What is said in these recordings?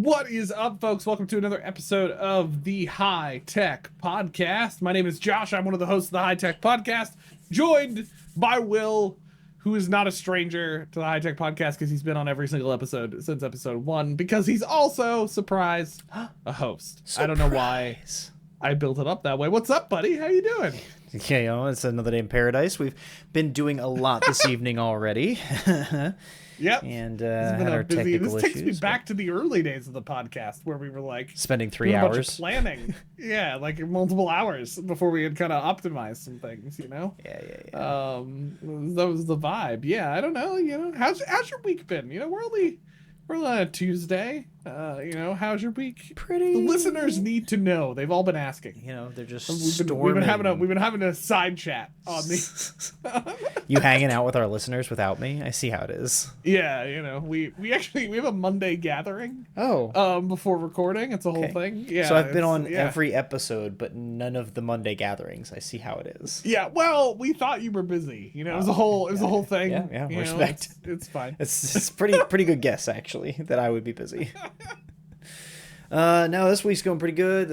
What is up, folks? Welcome to another episode of the High Tech Podcast. My name is Josh. I'm one of the hosts of the High Tech Podcast, joined by Will, who is not a stranger to the High Tech Podcast because he's been on every single episode since episode 1, because he's also, surprise, a host. Surprise. I don't know why I built it up that way. What's up, buddy? How you doing? Yeah, it's another day in paradise. We've been doing a lot this evening already. Yep. And had our technical issues. This takes me back to the early days of the podcast where we were like spending 3 hours a bunch of planning. Yeah, like multiple hours before we had kind of optimized some things, you know? Yeah. That was the vibe. Yeah, I don't know, how's your week been? We're on a Tuesday. How's your week? Pretty. The listeners need to know. They've all been asking. They're just we've been having a side chat on the. You hanging out with our listeners without me? I see how it is. Yeah, we have a Monday gathering. Oh. Before recording, it's a whole thing. Yeah. So I've been on every episode, but none of the Monday gatherings. I see how it is. Yeah. Well, we thought you were busy. It was a whole thing. Yeah. Respect. It's fine. It's pretty good guess actually that I would be busy. Now this week's going pretty good.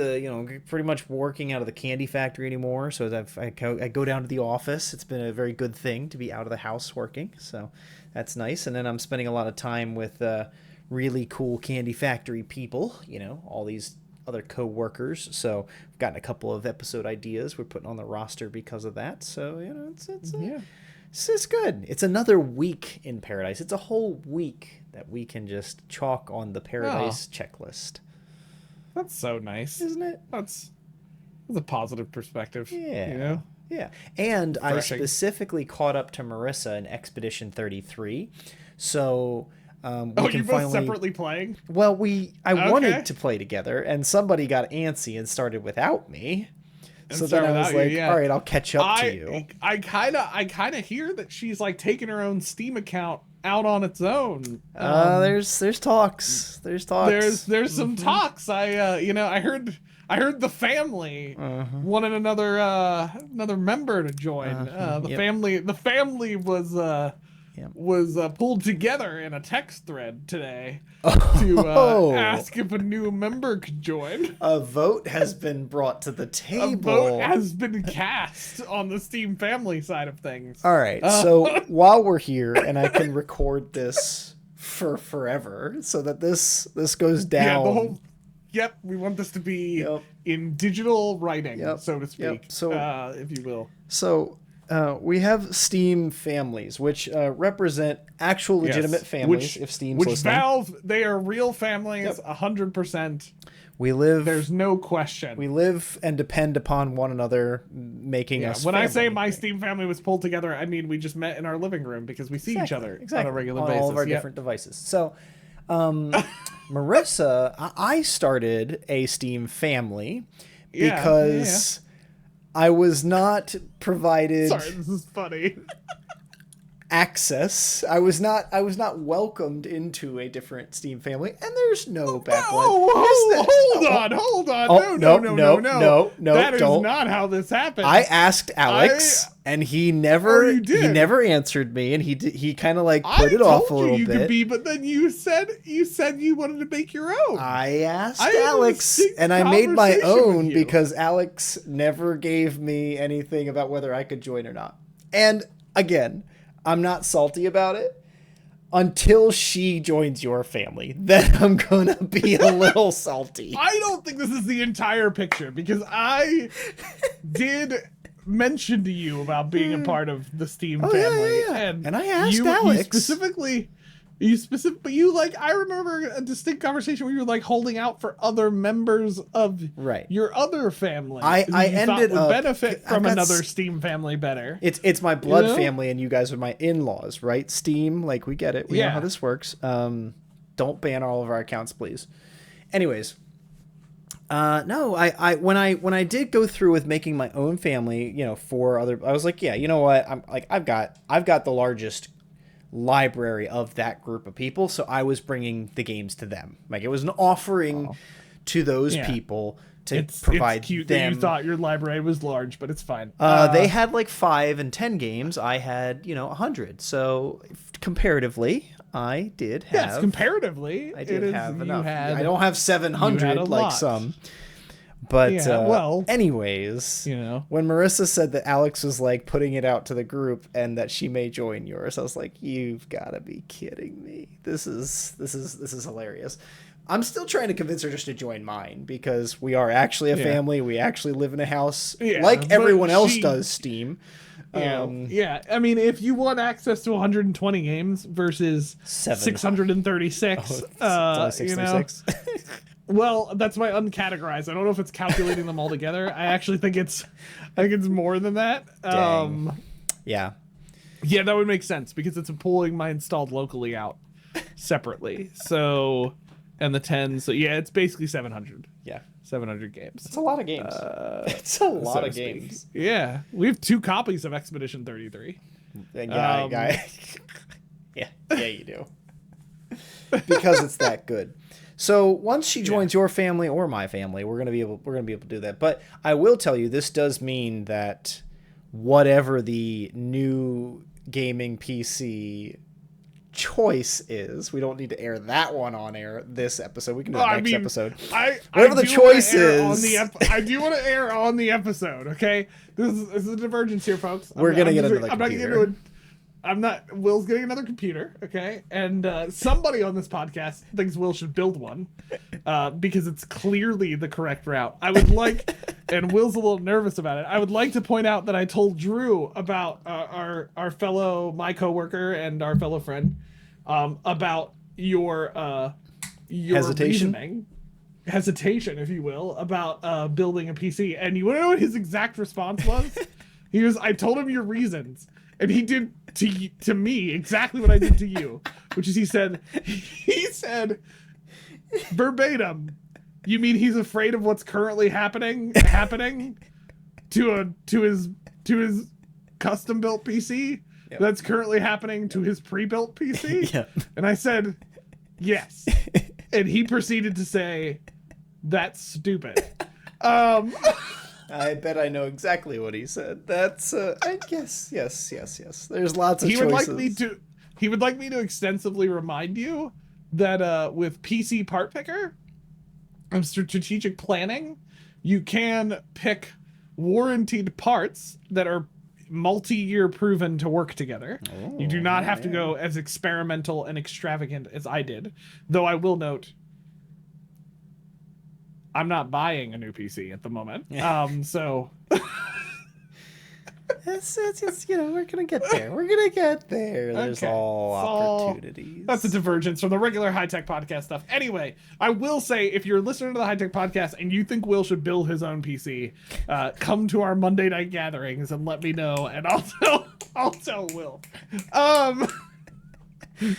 Pretty much working out of the candy factory anymore. So I go down to the office. It's been a very good thing to be out of the house working. So that's nice. And then I'm spending a lot of time with really cool candy factory people. All these other co-workers. So I've gotten a couple of episode ideas we're putting on the roster because of that. So it's good. It's another week in paradise. It's a whole week that we can just chalk on the paradise checklist. That's so nice, isn't it? That's a positive perspective. Yeah. Yeah. And refreshing. I specifically caught up to Marissa in Expedition 33. So we can you both separately playing? Well, I wanted to play together, and somebody got antsy and started without me. So then I was like, all right, I'll catch up to you. I kind of hear that she's like taking her own Steam account out on its own. There's talks. There's some talks. I heard the family wanted another member to join. The family was pulled together in a text thread today to ask if a new member could join. A vote has been brought to the table. A vote has been cast on the Steam family side of things. All right, so while we're here, and I can record this for forever, so that this goes down. We want this to be in digital writing, so to speak. So, if you will. So. We have Steam families, which represent actual legitimate families. If Steam's listening, Valve, they are real families, 100%. There's no question. We live and depend upon one another, making us. When I say my Steam family was pulled together, I mean we just met in our living room because we see each other on a regular basis. All of our different devices. So, Marissa, I started a Steam family because. I was not provided. Sorry, this is funny. Access. I was not welcomed into a different Steam family, and there's no backlash. Hold on. No. That is not how this happened. I asked Alex, and he never answered me, and he kind of put it off a little bit. Could be, but then you said you wanted to make your own. I asked Alex, and I made my own because Alex never gave me anything about whether I could join or not. And again, I'm not salty about it until she joins your family. Then I'm gonna be a little salty. I don't think this is the entire picture, because I did mention to you about being a part of the Steam family. Yeah. And I asked Alex I remember a distinct conversation where you were holding out for other members of your other family. I ended up benefit from another Steam family better. It's my blood family, and you guys are my in-laws, right? Steam, we get it. We know how this works. Don't ban all of our accounts, please. Anyways, no, I when I did go through with making my own family, for other, I was like, yeah, you know what? I've got the largest library of that group of people, so I was bringing the games to them. It was an offering to those people to provide it's cute them. That you thought your library was large, but it's fine. They had 5 and 10 games. I had 100. So comparatively, I did have. Yes, comparatively, I did have enough. I don't have 700 like lot. some. But anyways, you when Marissa said that Alex was like putting it out to the group and that she may join yours, I was like, you've got to be kidding me. This is hilarious. I'm still trying to convince her just to join mine because we are actually a family. We actually live in a house like everyone else does. Steam. I mean, if you want access to 120 games versus 636, only 636. Well, that's my uncategorized. I don't know if it's calculating them all together. I actually think it's more than that. Yeah, that would make sense because it's pulling my installed locally out separately. So, and the 10. So yeah, it's basically 700. Yeah, 700 games. It's a lot of games. It's a lot of games. Yeah, we have 2 copies of Expedition 33. Yeah, you do. Because it's that good. So once she joins your family or my family, we're gonna be able to do that. But I will tell you, this does mean that whatever the new gaming PC choice is, we don't need to air that one on air this episode. We can do the next episode. Whatever the choice is, I do want to air on the episode. Okay, this is a divergence here, folks. We're gonna get another computer. Will's getting another computer, okay? And somebody on this podcast thinks Will should build one because it's clearly the correct route. I would like, and Will's a little nervous about it, I would like to point out that I told Drew about our fellow, my coworker and our fellow friend, about your hesitation, if you will, about building a PC. And you want to know what his exact response was? I told him your reasons. And he did to me exactly what I did to you, which is he said verbatim, you mean he's afraid of what's currently happening to his custom built PC that's currently happening to his pre-built PC? Yep. And I said, yes. And he proceeded to say, that's stupid. I bet I know exactly what he said. That's I guess yes. There's lots of choices. He would like me to extensively remind you that with PC Part Picker and strategic planning, you can pick warranted parts that are multi-year proven to work together. You do not have to go as experimental and extravagant as I did, though I will note I'm not buying a new PC at the moment. So it's we're gonna get there. There's all opportunities. That's a divergence from the regular High Tech Podcast stuff. Anyway, I will say, if you're listening to the High Tech Podcast and you think Will should build his own PC, come to our Monday night gatherings and let me know, and I'll tell Will.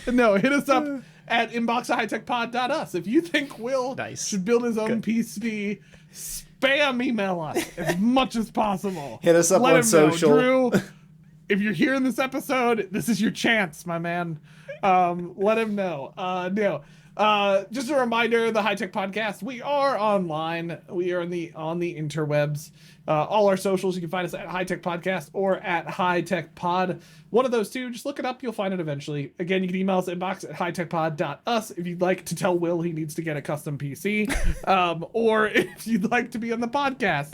No, hit us up at inbox@hightechpod.us if you think Will should build his own PC. Spam email us as much as possible. Hit us up on social. Drew, if you're hearing this episode, this is your chance, my man. Let him know. Just a reminder, the High Tech Podcast, we are online. We are on the interwebs. All our socials, you can find us at High Tech Podcast or at High Tech Pod. One of those two, just look it up. You'll find it eventually. Again, you can email us at inbox@hightechpod.us if you'd like to tell Will he needs to get a custom PC, or if you'd like to be on the podcast.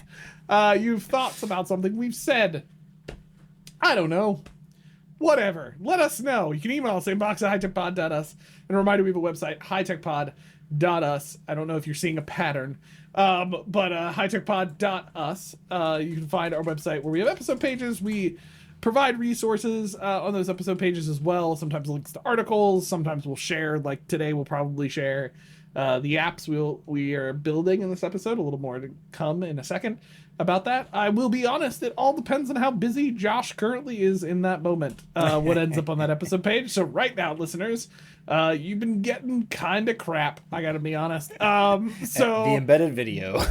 You have thoughts about something we've said. I don't know. Whatever. Let us know. You can email us at inbox@hightechpod.us. And a reminder, we have a website, hightechpod.us. I don't know if you're seeing a pattern, but hightechpod.us. You can find our website where we have episode pages. We provide resources on those episode pages as well. Sometimes links to articles. Sometimes we'll share, like today we'll probably share the apps we are building in this episode. A little more to come in a second about that. I will be honest, it all depends on how busy Josh currently is in that moment, what ends up on that episode page. So right now, listeners, you've been getting kind of crap, I gotta be honest. So the embedded video.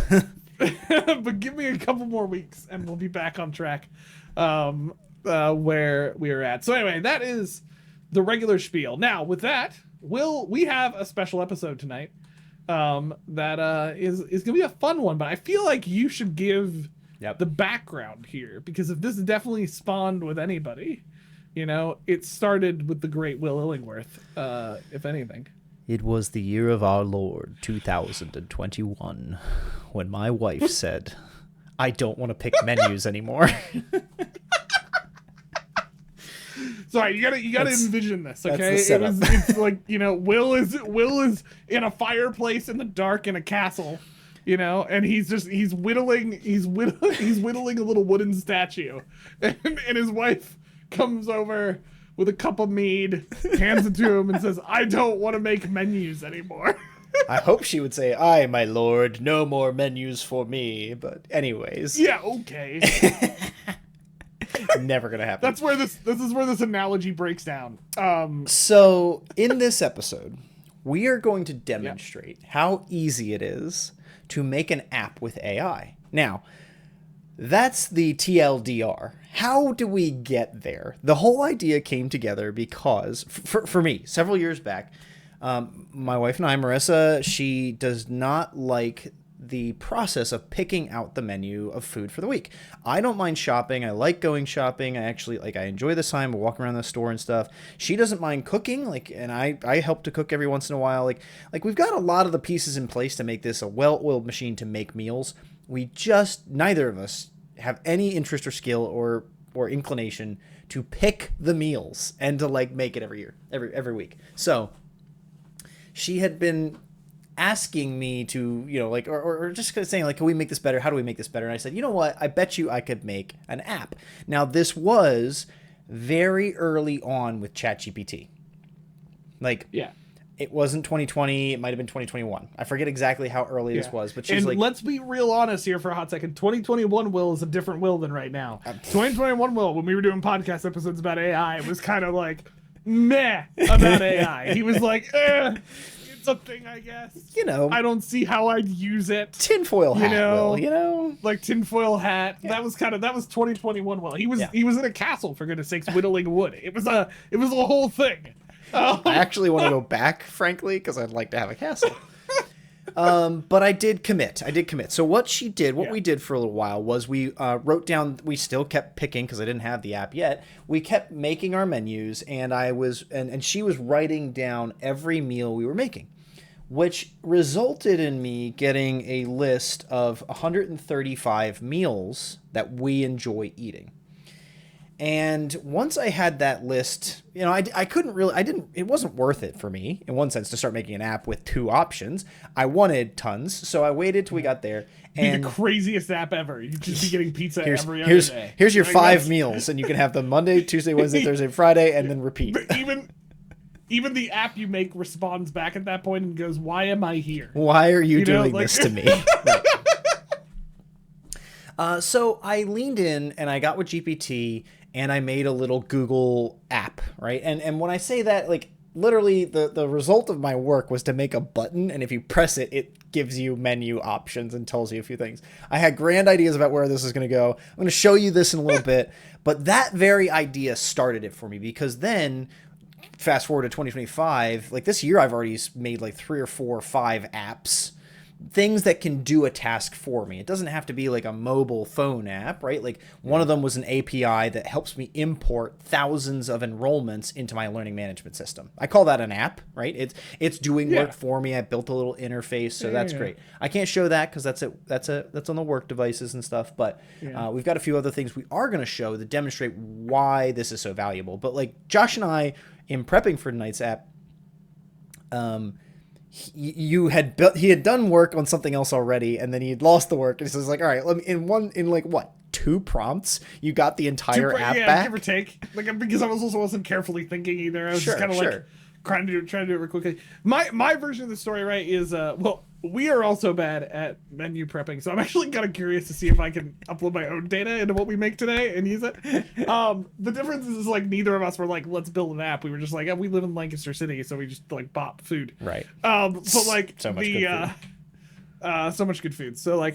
But give me a couple more weeks and we'll be back on track where we are at. So anyway, that is the regular spiel. Now with that, we have a special episode tonight that is gonna be a fun one, but I feel like you should give the background here, because if this definitely spawned with anybody, You know, it started with the great Will Illingworth, if anything. It was the year of our Lord 2021 when my wife said, I don't want to pick menus anymore. Sorry, you gotta envision this, okay? It's like, you know, Will is in a fireplace in the dark in a castle, you know, and he's whittling a little wooden statue, and his wife comes over with a cup of mead, hands it to him, and says, "I don't want to make menus anymore." I hope she would say, "Aye, my lord, no more menus for me." But anyways, yeah, okay. Never gonna happen. That's where this is where this analogy breaks down. So in this episode, we are going to demonstrate how easy it is to make an app with AI. Now, that's the TLDR. How do we get there? The whole idea came together because, for me, several years back, my wife and I, Marissa, she does not like the process of picking out the menu of food for the week. I don't mind shopping. I like going shopping. I enjoy the time of walking around the store and stuff. She doesn't mind cooking, and I help to cook every once in a while. Like we've got a lot of the pieces in place to make this a well-oiled machine to make meals. Neither of us have any interest or skill or inclination to pick the meals and to make it every week. So she had been asking me to, or just kind of saying, can we make this better? How do we make this better? And I said, you know what? I bet you I could make an app. Now, this was very early on with ChatGPT. It wasn't 2020. It might have been 2021. I forget exactly how early this was, but she's let's be real honest here for a hot second. 2021 Will is a different Will than right now. 2021 Will, when we were doing podcast episodes about AI, it was kind of meh about AI. He was like, it's a thing, I guess. I don't see how I'd use it. Tinfoil hat, Will, like tinfoil hat. Yeah. That was 2021 Will. He was in a castle, for goodness sakes, whittling wood. It was a whole thing. I actually want to go back, frankly, because I'd like to have a castle. But I did commit. So what we did for a little while was we wrote down, we still kept picking because I didn't have the app yet. We kept making our menus, and she was writing down every meal we were making, which resulted in me getting a list of 135 meals that we enjoy eating. And once I had that list, it wasn't worth it for me, in one sense, to start making an app with 2 options. I wanted tons, so I waited till we got there. And the craziest app ever. You'd just be getting pizza every other day. Here's your 5 meals, and you can have them Monday, Tuesday, Wednesday, Thursday, Friday, and then repeat. Even the app you make responds back at that point and goes, "Why am I here? Why are you doing this to me?" Right. So I leaned in, and I got with GPT, and I made a little Google app, right? And when I say that, literally the result of my work was to make a button, and if you press it, it gives you menu options and tells you a few things. I had grand ideas about where this is going to go. I'm going to show you this in a little bit, but that very idea started it for me, because then fast forward to 2025, this year I've already made 3 or 4 or 5 apps, things that can do a task for me. It doesn't have to be a mobile phone app, right? One of them was an API that helps me import thousands of enrollments into my learning management system. I call that an app, right? It's doing work for me. I built a little interface, so that's great. I can't show that because that's on the work devices and stuff, but we've got a few other things we are going to show that demonstrate why this is so valuable. But Josh and I, in prepping for tonight's app, he had done work on something else already, and then he had lost the work, and so he's like, all right, let me in 2 prompts you got the entire app back, give or take, because I wasn't carefully thinking either. I was just kind of trying to do it real quickly. My version of the story, right, is we are also bad at menu prepping, so I'm actually kind of curious to see if I can upload my own data into what we make today and use it. The difference is neither of us were let's build an app. We were just we live in Lancaster City, so we just bought food. Right. But so much good food. So much good food. So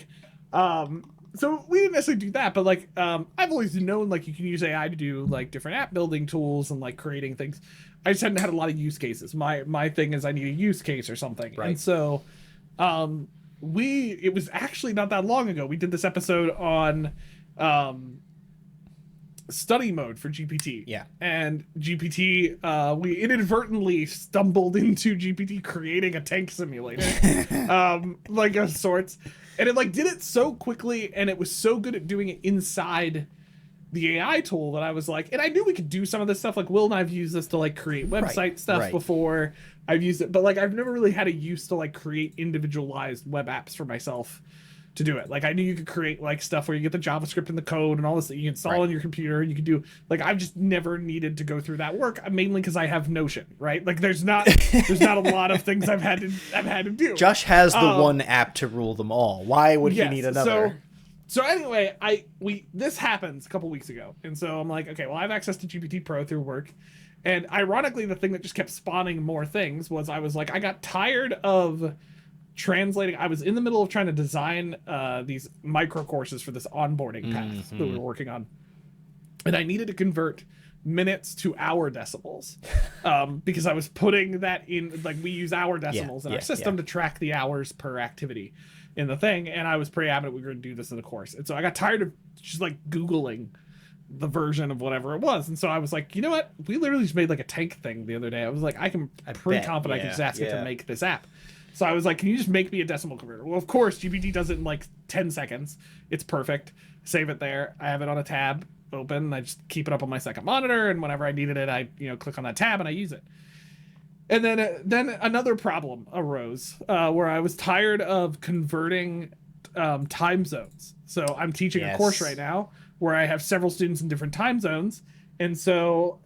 so we didn't necessarily do that, but I've always known you can use AI to do different app building tools and creating things. I just hadn't had a lot of use cases. My thing is I need a use case or something. Right. And so it was actually not that long ago we did this episode on study mode for GPT. Yeah. And GPT, we inadvertently stumbled into GPT creating a tank simulator, like of sorts. And it like did it so quickly, and it was so good at doing it inside the AI tool that I was like, and I knew we could do some of this stuff. Like Will and I've used this to like create website stuff before. I've used it, but like I've never really had a use to like create individualized web apps for myself to do it. Like I knew you could create like stuff where you get the JavaScript and the code and all this that you install on your computer. You could do like I've just never needed to go through that work, mainly because I have Notion, right? Like there's not a lot of things I've had to do. Josh has the one app to rule them all. Why would he need another? So anyway, this happens a couple weeks ago, and so I'm like, okay, well I have access to GPT Pro through work. And ironically, the thing that just kept spawning more things was I was like, I got tired of translating. I was in the middle of trying to design these micro courses for this onboarding path that we were working on. And I needed to convert minutes to hour decimals because I was putting that in, like we use hour decimals in our system to track the hours per activity in the thing. And I was pretty adamant we were going to do this in the course. And so I got tired of just like Googling the version of whatever it was, and so I was like, you know what, we literally just made like a tank thing the other day. I was like, I'm pretty confident I can just ask it to make this app. So I was like, can you just make me a decimal converter? Well, of course GPT does it in like 10 seconds. It's perfect. Save it there. I have it on a tab open. I just keep it up on my second monitor, and whenever I needed it, I click on that tab and I use it. And then another problem arose where I was tired of converting time zones. So I'm teaching a course right now where I have several students in different time zones. And so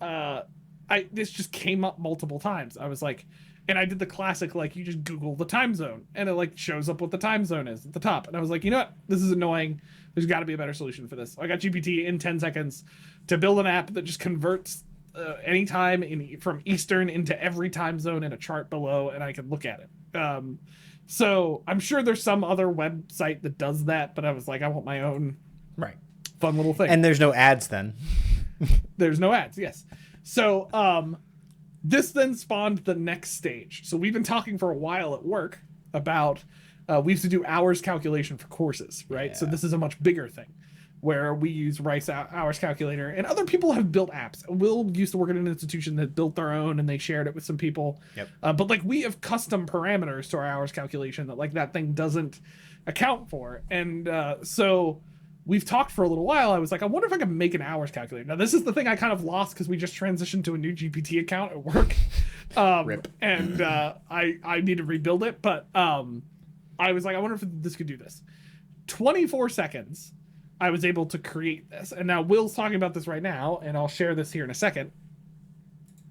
this just came up multiple times. I was like, and I did the classic, like you just Google the time zone and it like shows up what the time zone is at the top. And I was like, you know what, this is annoying. There's got to be a better solution for this. So I got GPT in 10 seconds to build an app that just converts any time from Eastern into every time zone in a chart below, and I could look at it. So I'm sure there's some other website that does that, but I was like, I want my own fun little thing. And there's no ads then. There's no ads, yes. So this then spawned the next stage. So we've been talking for a while at work about we used to do hours calculation for courses, right? So this is a much bigger thing where we use Rice hours calculator, and other people have built apps. Will used to work at an institution that built their own, and they shared it with some people. But like we have custom parameters to our hours calculation that like that thing doesn't account for. And so we've talked for a little while. I was like, I wonder if I could make an hours calculator. Now, this is the thing I kind of lost because we just transitioned to a new GPT account at work. Rip. And I need to rebuild it. But I was like, I wonder if this could do this. 24 seconds, I was able to create this. And now Will's talking about this right now, and I'll share this here in a second.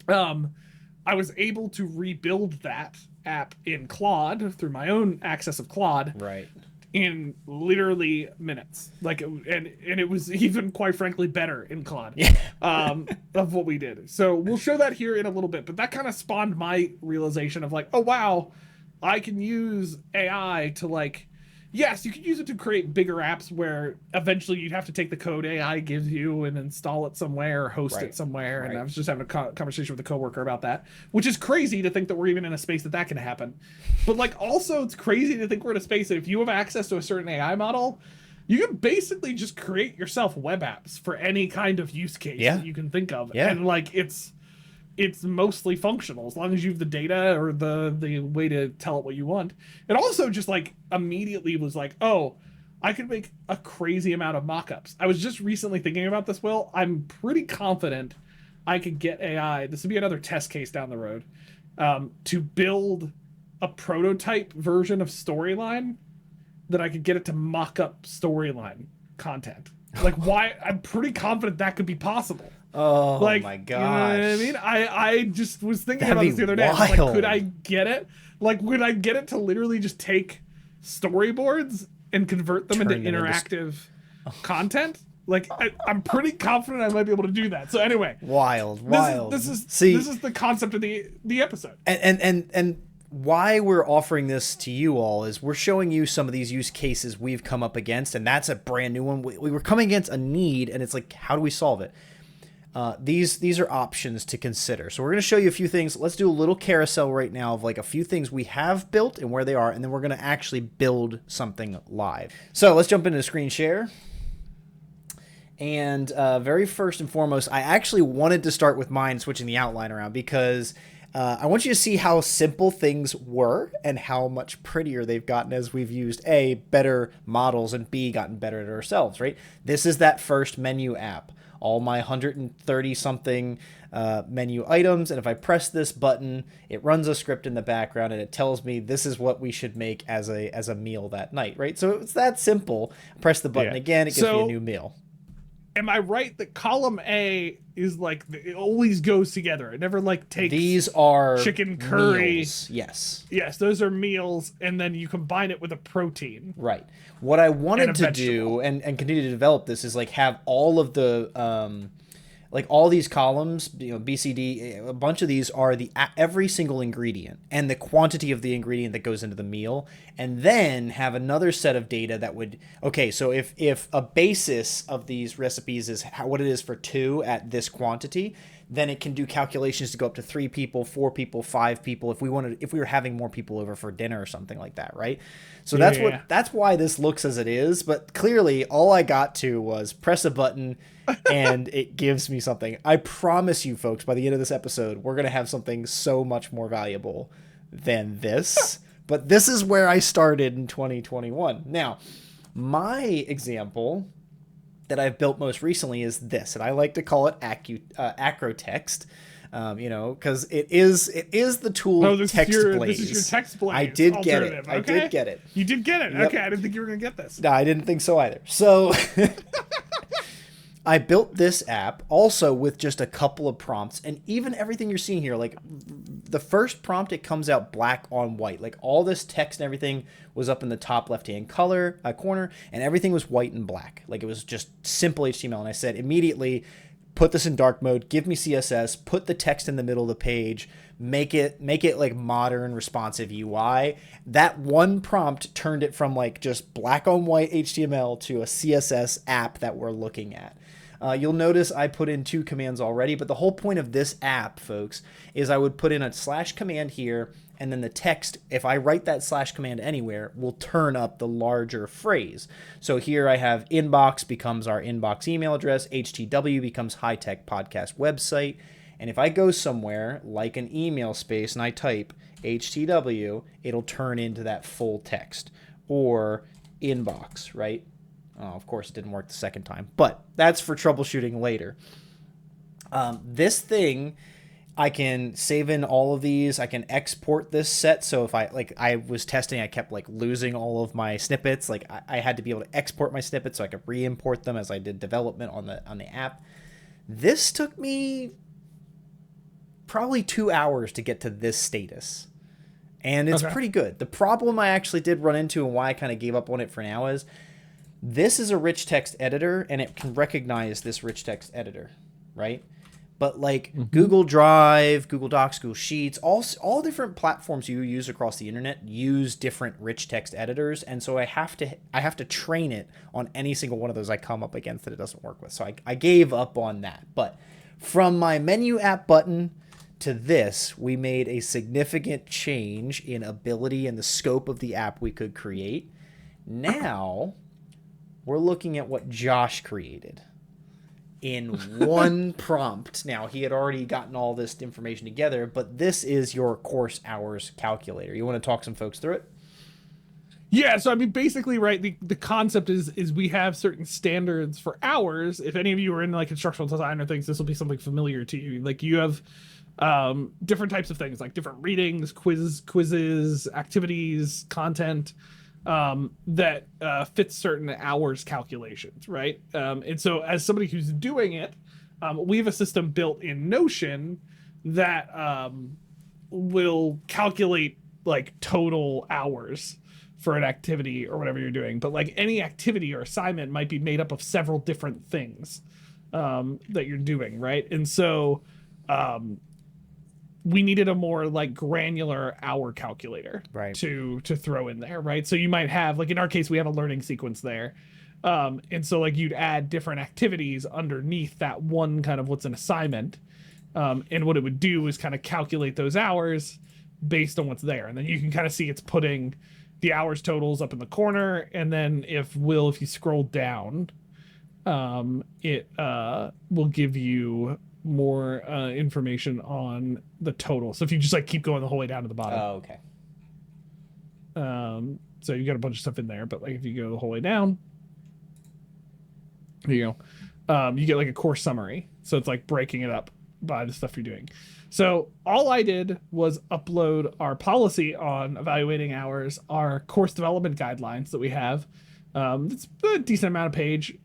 I was able to rebuild that app in Claude through my own access of Claude. Right. In literally minutes, like, and it was even quite frankly better in Claude of what we did. So we'll show that here in a little bit, but that kind of spawned my realization of like, oh wow, I can use AI to like, yes, you could use it to create bigger apps where eventually you'd have to take the code AI gives you and install it somewhere or host it somewhere. And I was just having a conversation with a coworker about that, which is crazy to think that we're even in a space that can happen. But like, also it's crazy to think we're in a space that if you have access to a certain AI model, you can basically just create yourself web apps for any kind of use case that you can think of. And like, it's mostly functional as long as you have the data or the way to tell it what you want. It also just like immediately was like, oh, I could make a crazy amount of mock-ups. I was just recently thinking about this, Will. I'm pretty confident I could get AI, this would be another test case down the road, to build a prototype version of Storyline that I could get it to mock up Storyline content. Like, why? I'm pretty confident that could be possible. Oh, like, my gosh. You know what I mean? I just was thinking about this the other day. I was like, could I get it? Like, would I get it to literally just take storyboards and convert them into interactive content? Like, I'm pretty confident I might be able to do that. So anyway. Wild. This is the concept of the episode. And why we're offering this to you all is we're showing you some of these use cases we've come up against, and that's a brand new one. We were coming against a need, and it's like, how do we solve it? These are options to consider. So we're going to show you a few things. Let's do a little carousel right now of like a few things we have built and where they are, and then we're going to actually build something live. So let's jump into screen share. And very first and foremost, I actually wanted to start with mine switching the outline around because I want you to see how simple things were and how much prettier they've gotten as we've used A, better models, and B, gotten better at ourselves, right? This is that first menu app. All my 130 something menu items, and if I press this button, it runs a script in the background and it tells me this is what we should make as a meal that night, right? So it's that simple. Press the button again, it gives me a new meal. Am I right that column A is like it always goes together? It never like takes. These are chicken curry. Meals. Yes. Yes, those are meals, and then you combine it with a protein. Right. What I wanted to do and continue to develop this is like have all of the like all these columns, B, C, D, a bunch of these are every single ingredient and the quantity of the ingredient that goes into the meal, and then have another set of data that would, okay, so if a basis of these recipes is what it is for 2 at this quantity, then it can do calculations to go up to 3 people, 4 people, 5 people if we were having more people over for dinner or something like that, right? So that's why this looks as it is, but clearly all I got to was press a button and it gives me something. I promise you folks, by the end of this episode, we're going to have something so much more valuable than this. But this is where I started in 2021. Now, my example that I've built most recently is this, and I like to call it Acrotext, because it is the tool TextBlaze. This is your TextBlaze. I did get it. Okay. I did get it. You did get it. Yep. Okay, I didn't think you were gonna get this. No, I didn't think so either. So I built this app also with just a couple of prompts, and even everything you're seeing here, like the first prompt, it comes out black on white. Like all this text and everything was up in the top left-hand corner, and everything was white and black. Like it was just simple HTML. And I said immediately, put this in dark mode, give me CSS, put the text in the middle of the page, make it like modern responsive UI. That one prompt turned it from like just black on white HTML to a CSS app that we're looking at. You'll notice I put in 2 commands already, but the whole point of this app, folks, is I would put in a / command here, and then the text, if I write that / command anywhere, will turn up the larger phrase. So here I have inbox becomes our inbox email address, HTW becomes High Tech Podcast website, and if I go somewhere like an email space and I type HTW, it'll turn into that full text, or inbox, right? Oh, of course, it didn't work the second time, but that's for troubleshooting later. This thing, I can save in all of these. I can export this set. So if I was testing, I kept like losing all of my snippets. Like I had to be able to export my snippets so I could re-import them as I did development on the app. This took me probably 2 hours to get to this status. And it's pretty good. The problem I actually did run into and why I kind of gave up on it for now is this is a rich text editor, and it can recognize this rich text editor, right? But like Google Drive, Google Docs, Google Sheets, all different platforms you use across the internet use different rich text editors, and so I have to train it on any single one of those I come up against that it doesn't work with. So I gave up on that. But from my menu app button to this, we made a significant change in ability and the scope of the app we could create. Now we're looking at what Josh created in one prompt. Now, he had already gotten all this information together, but this is your course hours calculator. You want to talk some folks through it? Yeah, so I mean, basically, right, the concept is we have certain standards for hours. If any of you are in like instructional design or things, this will be something familiar to you. Like you have different types of things, like different readings, quizzes, activities, content, that fits certain hours calculations, right? And so as somebody who's doing it, we have a system built in Notion that will calculate like total hours for an activity or whatever you're doing. But like any activity or assignment might be made up of several different things that you're doing, right? And so we needed a more like granular hour calculator to throw in there, right? So you might have, like in our case, we have a learning sequence there. And so like you'd add different activities underneath that one kind of what's an assignment. And what it would do is kind of calculate those hours based on what's there. And then you can kind of see it's putting the hours totals up in the corner. And then if you scroll down, it will give you more information on the total. So if you just like keep going the whole way down to the bottom. Oh, okay. So you got a bunch of stuff in there, but like if you go the whole way down, there you go. You get like a course summary. So it's like breaking it up by the stuff you're doing. So all I did was upload our policy on evaluating hours, our course development guidelines that we have. It's a decent amount of page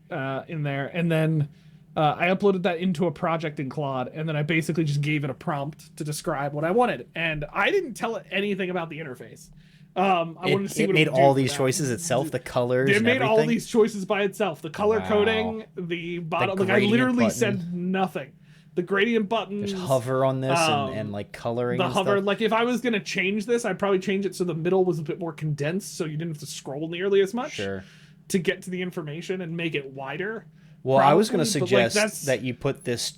in there. And then I uploaded that into a project in Claude, and then I basically just gave it a prompt to describe what I wanted. And I didn't tell it anything about the interface. I wanted to see it what made it would all do these choices itself, the colors. It and made all everything? these choices by itself. The color Wow. coding, the bottom. The Like I literally gradient said nothing. The gradient buttons. Just hover on this and like coloring. The and hover, stuff. like if I was gonna change this, I'd probably change it so the middle was a bit more condensed, so you didn't have to scroll nearly as much. Sure. To get to the information and make it wider. Well, I was going to Probably, but, like, suggest that you put this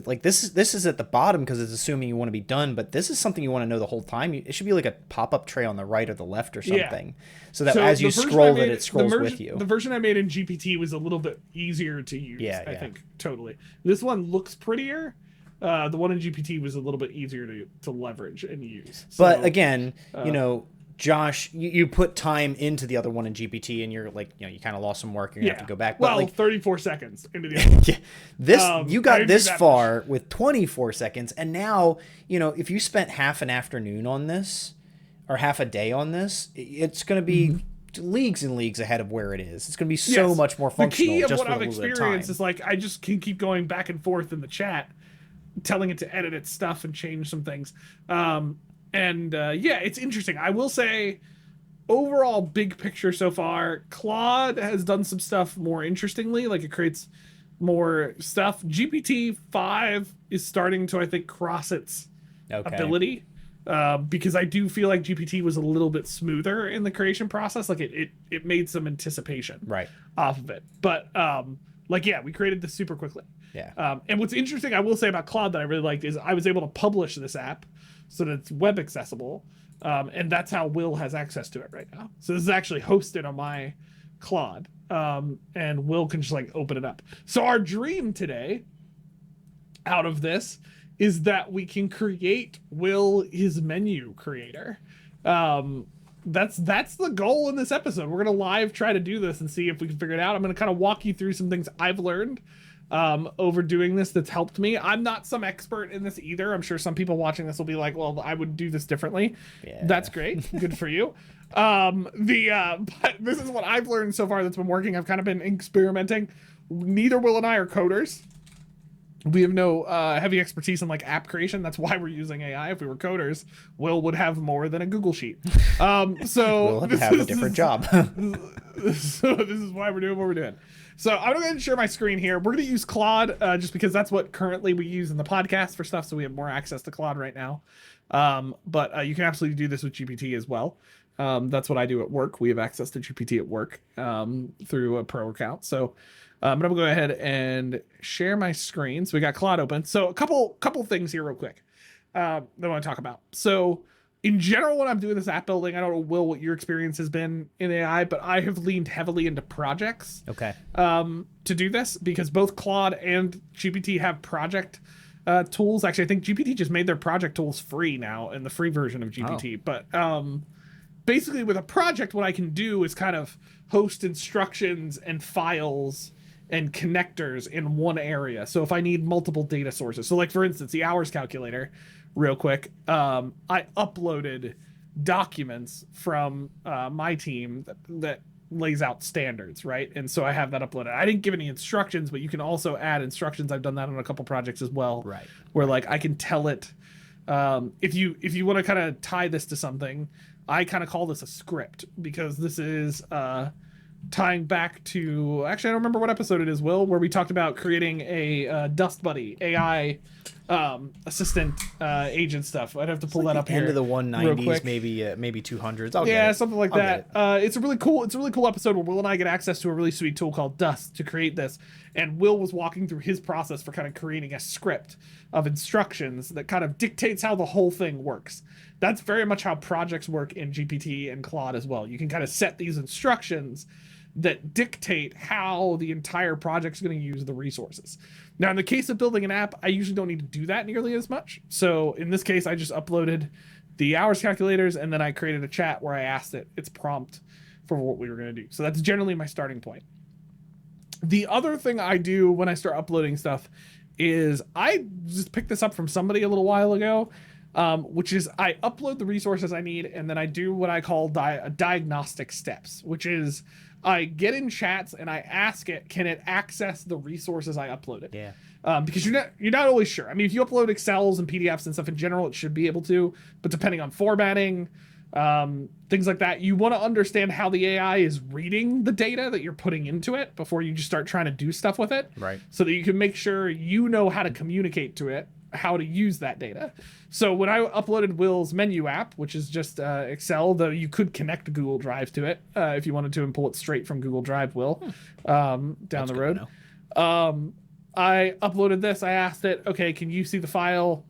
like this is at the bottom because it's assuming you want to be done, but this is something you want to know the whole time. It should be like a pop-up tray on the right or the left or something, so that as you scroll it scrolls with you. The version I made in GPT was a little bit easier to use. I think totally. This one looks prettier. The one in GPT was a little bit easier to leverage and use. So, but again, you know, Josh, you put time into the other one in GPT, and you're like, you know, you kind of lost some work. You're gonna have to go back. But well, like 34 seconds into the other one. Yeah, this you got this far much. with 24 seconds, and now you know if you spent half an afternoon on this or half a day on this, it's going to be leagues and leagues ahead of where it is. It's going to be so much more functional. The key of just what with I've a little bit of experienced time. is like I just can keep going back and forth in the chat, telling it to edit its stuff and change some things. Yeah, it's interesting. I will say, overall, big picture so far, Claude has done some stuff more interestingly. Like it creates more stuff. GPT-5 is starting to, I think, cross its ability. Because I do feel like GPT was a little bit smoother in the creation process. Like it made some anticipation off of it. But like, yeah, we created this super quickly. Yeah. And what's interesting, I will say about Claude that I really liked is I was able to publish this app so that it's web accessible. And that's how Will has access to it right now. So this is actually hosted on my Claude. And Will can just like open it up. So our dream today out of this is that we can create Will his menu creator. That's the goal in this episode. We're gonna live try to do this and see if we can figure it out. I'm gonna kind of walk you through some things I've learned over doing this that's helped me. I'm not some expert in this either. I'm sure some people watching this will be like, well, I would do this differently. Yeah. That's great. Good for you. But this is what I've learned so far that's been working. I've kind of been experimenting. Neither Will and I are coders. We have no heavy expertise in like app creation. That's why we're using AI. If we were coders, Will would have more than a Google sheet. So we'll have a different job. So this is why we're doing what we're doing. So I'm gonna go ahead and share my screen here. We're gonna use Claude just because that's what currently we use in the podcast for stuff. So we have more access to Claude right now. But you can absolutely do this with GPT as well. That's what I do at work. We have access to GPT at work through a pro account. So I'm gonna go ahead and share my screen. So we got Claude open. So a couple things here real quick that I want to talk about. So in general, when I'm doing this app building, I don't know, Will, what your experience has been in AI, but I have leaned heavily into projects. To do this because both Claude and GPT have project tools. Actually, I think GPT just made their project tools free now in the free version of GPT. But basically with a project, what I can do is kind of host instructions and files and connectors in one area. So if I need multiple data sources, so like for instance, the hours calculator, real quick, I uploaded documents from my team that lays out standards, right? And so I have that uploaded. I didn't give any instructions, but you can also add instructions. I've done that on a couple projects as well, right? Where like I can tell it, if you want to kind of tie this to something, I kind of call this a script because this is tying back to, actually I don't remember what episode it is, Will, where we talked about creating a Dust Buddy AI assistant agent stuff. I'd have to pull that up here. End of the 190s, maybe 200s. Yeah, something like that. It's a really cool episode where Will and I get access to a really sweet tool called Dust to create this. And Will was walking through his process for kind of creating a script of instructions that kind of dictates how the whole thing works. That's very much how projects work in GPT and Claude as well. You can kind of set these instructions that dictate how the entire project's going to use the resources. Now, in the case of building an app, I usually don't need to do that nearly as much. So in this case, I just uploaded the hours calculators, and then I created a chat where I asked it its prompt for what we were going to do. So that's generally my starting point. The other thing I do when I start uploading stuff is I just picked this up from somebody a little while ago, which is I upload the resources I need, and then I do what I call diagnostic steps, which is I get in chats and I ask it, can it access the resources I uploaded? Yeah. Because you're not always sure. I mean, if you upload Excels and PDFs and stuff in general, it should be able to, but depending on formatting, things like that, you want to understand how the AI is reading the data that you're putting into it before you just start trying to do stuff with it. Right. So that you can make sure you know how to communicate to it, how to use that data. So when I uploaded Will's menu app, which is just Excel, though you could connect Google Drive to it if you wanted to and pull it straight from Google Drive, Will, down That's the good road. I uploaded this. I asked it, okay, can you see the file?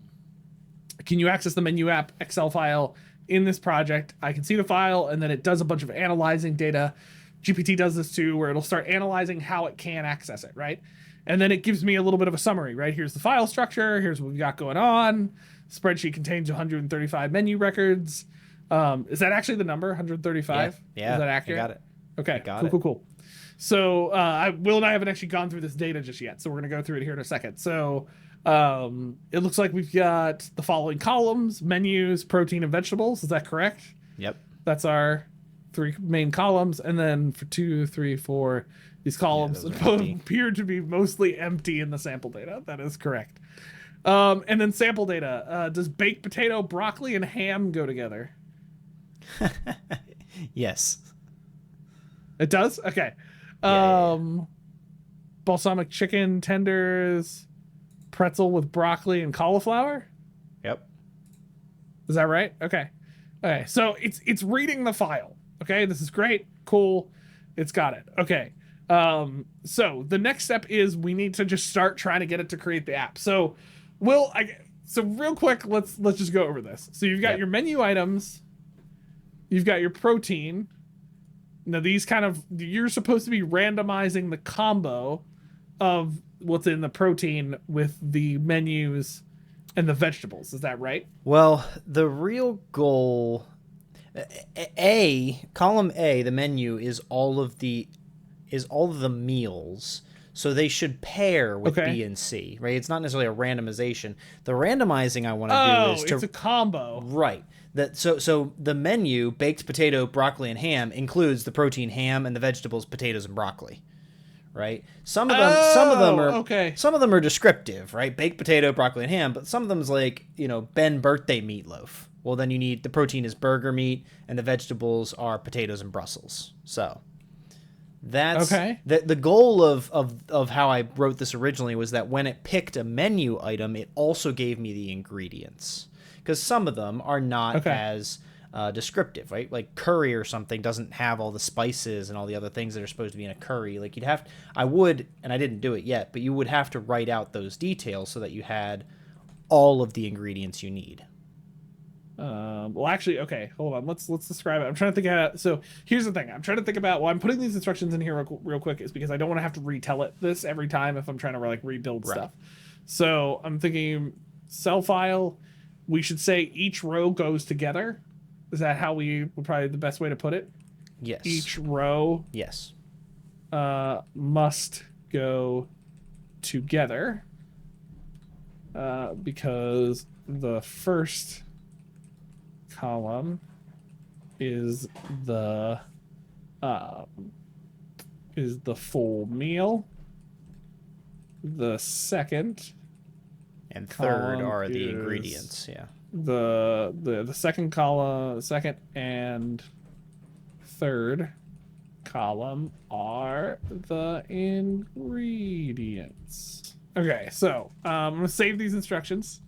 Can you access the menu app Excel file in this project? I can see the file, and then it does a bunch of analyzing data. GPT does this too, where it'll start analyzing how it can access it, right? And then it gives me a little bit of a summary, right? Here's the file structure. Here's what we've got going on. Spreadsheet contains 135 menu records. Is that actually the number, 135? Yeah. Is that accurate? I got it. Okay, cool. So Will and I haven't actually gone through this data just yet, so we're going to go through it here in a second. So it looks like we've got the following columns: menus, protein, and vegetables. Is that correct? Yep. That's our 3 main columns. And then for 2, 3, 4, these columns appear to be mostly empty in the sample data. That is correct. And then sample data. Does baked potato, broccoli, and ham go together? Yes. It does? Okay. Yeah. Balsamic chicken tenders, pretzel with broccoli and cauliflower? Yep. Is that right? Okay. Okay. So it's reading the file. Okay. This is great. Cool. It's got it. Okay. So the next step is we need to just start trying to get it to create the app. So so real quick, let's just go over this. So you've got your menu items, you've got your protein. Now these you're supposed to be randomizing the combo of what's in the protein with the menus and the vegetables. Is that right? Well, the real goal, column A, the menu is all of the meals. So they should pair with B and C, right? It's not necessarily a randomization. The randomizing I want to do is it's a combo. Right. So the menu, baked potato, broccoli, and ham, includes the protein ham and the vegetables, potatoes, and broccoli. Right? Some of them are descriptive, right? Baked potato, broccoli, and ham, but some of them is like, Ben birthday meatloaf. Well, then you need the protein is burger meat and the vegetables are potatoes and Brussels. So that's the goal of how I wrote this originally was that when it picked a menu item, it also gave me the ingredients, because some of them are not as descriptive, right? Like curry or something doesn't have all the spices and all the other things that are supposed to be in a curry. Like I would, and I didn't do it yet, but you would have to write out those details so that you had all of the ingredients you need. Well, actually, okay, hold on. Let's describe it. I'm trying to think of so here's the thing. I'm trying to think about, I'm putting these instructions in here real quick is because I don't want to have to retell this every time if I'm trying to rebuild stuff. So I'm thinking cell file, we should say each row goes together. Is that how would probably the best way to put it? Yes. Each row must go together because the first column is the full meal. The second and third are the ingredients. Yeah. The second column, second and third column are the ingredients. Okay, so I'm gonna save these instructions.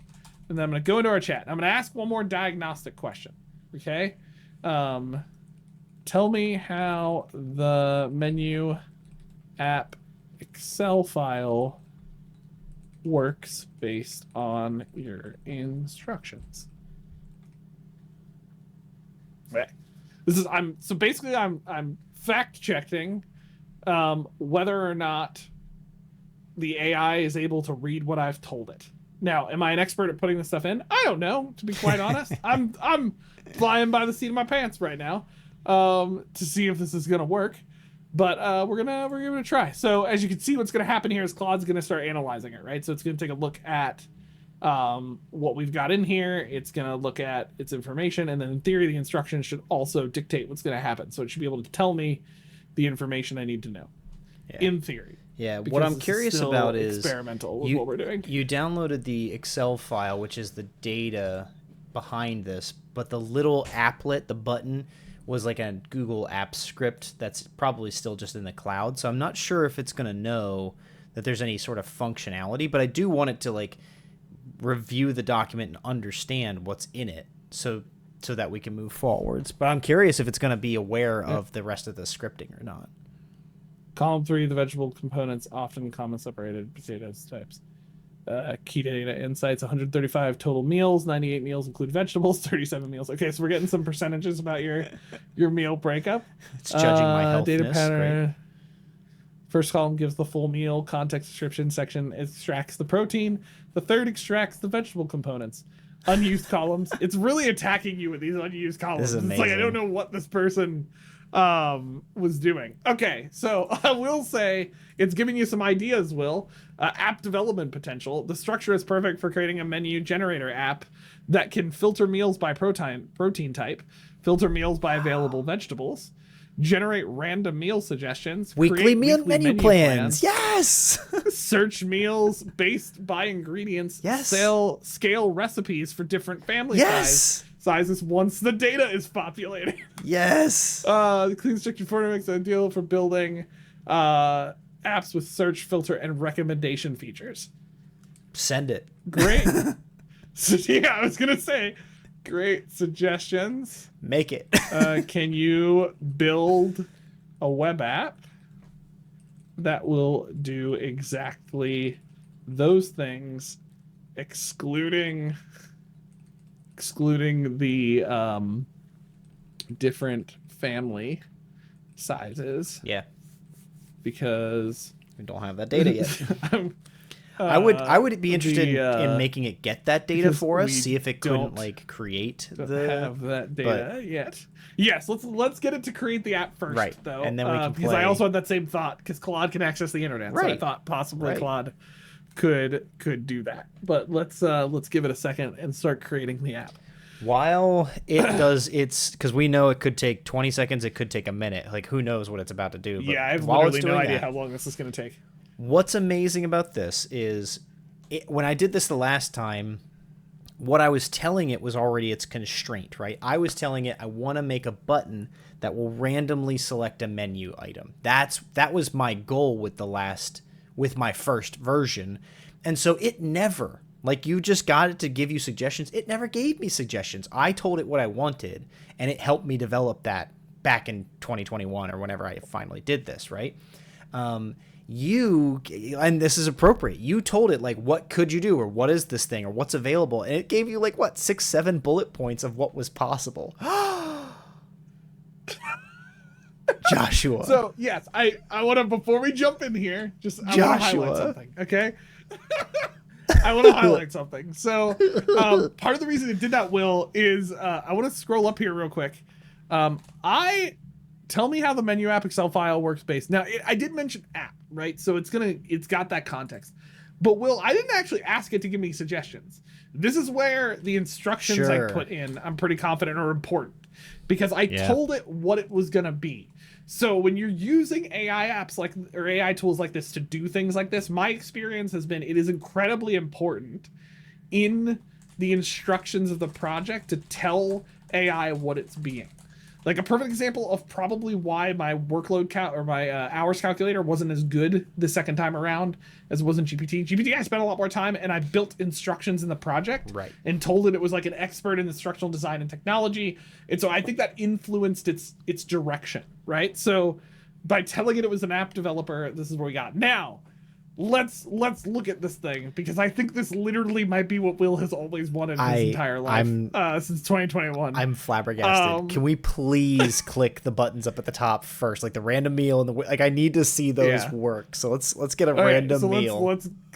And then I'm going to go into our chat. I'm going to ask one more diagnostic question. Okay? Tell me how the menu app Excel file works based on your instructions. Okay. I'm fact checking whether or not the AI is able to read what I've told it. Now, am I an expert at putting this stuff in? I don't know, to be quite honest. I'm flying by the seat of my pants right now to see if this is gonna work. But we're gonna give it a try. So as you can see, what's gonna happen here is Claude's gonna start analyzing it, right? So it's gonna take a look at what we've got in here. It's gonna look at its information, and then in theory, the instructions should also dictate what's gonna happen. So it should be able to tell me the information I need to know. Yeah. In theory. Yeah, what I'm curious about is experimental with what we're doing. You downloaded the Excel file, which is the data behind this, but the little applet, the button, was like a Google app script that's probably still just in the cloud. So I'm not sure if it's going to know that there's any sort of functionality, but I do want it to like review the document and understand what's in it so that we can move forwards. But I'm curious if it's going to be aware of the rest of the scripting or not. Column 3, the vegetable components, often comma separated potatoes types. Key data insights, 135 total meals, 98 meals include vegetables, 37 meals. Okay, so we're getting some percentages about your meal breakup. It's judging my healthness. Data pattern. Great. First column gives the full meal, context description section extracts the protein. The third extracts the vegetable components. Unused columns. It's really attacking you with these unused columns. It's like, I don't know what this person was doing. Okay, so I will say it's giving you some ideas, Will. App development potential. The structure is perfect for creating a menu generator app that can filter meals by protein type, filter meals by available vegetables, generate random meal suggestions, weekly menu plans. Yes. Search meals based by ingredients. Yes. Scale recipes for different family sizes once the data is populated. Yes. Clean structured format makes it ideal for building apps with search, filter, and recommendation features. Send it. Great. So, yeah, I was gonna say, great suggestions. Make it. Can you build a web app that will do exactly those things, excluding the different family sizes? Yeah, because we don't have that data yet. I would be interested in making it get that data for us. See if it couldn't like create have that data yet. Yes, let's get it to create the app first, right? Though, and then we can because I also had that same thought because Claude can access the internet, right? So I thought possibly Claude could do that. But let's give it a second and start creating the app. While it does its, because we know it could take 20 seconds, it could take a minute. Like who knows what it's about to do? But yeah, I have literally no idea how long this is going to take. What's amazing about this is when I did this the last time, what I was telling it was already its constraint, right? I was telling it I want to make a button that will randomly select a menu item. That was my goal with my first version. And so it never, like you just got it to give you suggestions. It never gave me suggestions. I told it what I wanted and it helped me develop that back in 2021 or whenever I finally did this, right? And this is appropriate, you told it like what could you do or what is this thing or what's available, and it gave you like 6-7 bullet points of what was possible. Joshua. So yes, I want to, before we jump in here, I want to highlight something, okay? I want to highlight something. So part of the reason it did that, Will, is I want to scroll up here real quick. Tell me how the menu app Excel file works based. Now, I did mention app, right? So it's got that context. But Will, I didn't actually ask it to give me suggestions. This is where the instructions I put in, I'm pretty confident, are important. Because I told it what it was going to be. So when you're using AI apps or AI tools like this to do things like this, my experience has been it is incredibly important in the instructions of the project to tell AI what it's being. Like a perfect example of probably why my workload count or my hours calculator wasn't as good the second time around as it was in GPT. GPT, I spent a lot more time and I built instructions in the project and told it was like an expert in instructional design and technology. And so I think that influenced its direction, right? So by telling it was an app developer, this is what we got. Now, let's look at this thing, because I think this literally might be what Will has always wanted his entire life since 2021. I'm flabbergasted. Can we please click the buttons up at the top first, like the random meal and the like? I need to see those work. So let's get a random meal.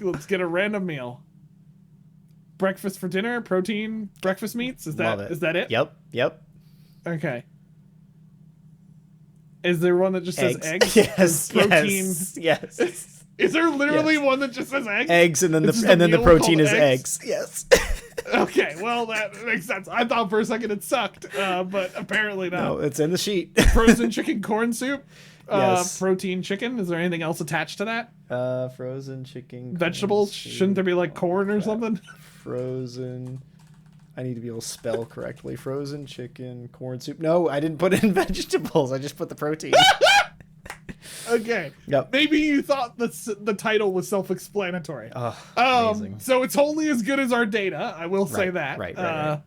Let's get a random meal. Breakfast for dinner, protein, breakfast meats. Is that it? Yep. Okay. Is there one that just says eggs? Yes. Protein. Yes. Is there literally one that just says eggs? Eggs, and then the protein is eggs. Yes. Okay, well that makes sense. I thought for a second it sucked, but apparently not. No, it's in the sheet. Frozen chicken corn soup. Yes. Protein chicken. Is there anything else attached to that? Frozen chicken. Vegetables. Shouldn't there be like corn or something? Frozen. I need to be able to spell correctly. Frozen chicken corn soup. No, I didn't put in vegetables. I just put the protein. Okay. Yep. Maybe you thought the title was self-explanatory. Amazing. So it's only as good as our data. I will say that. Right.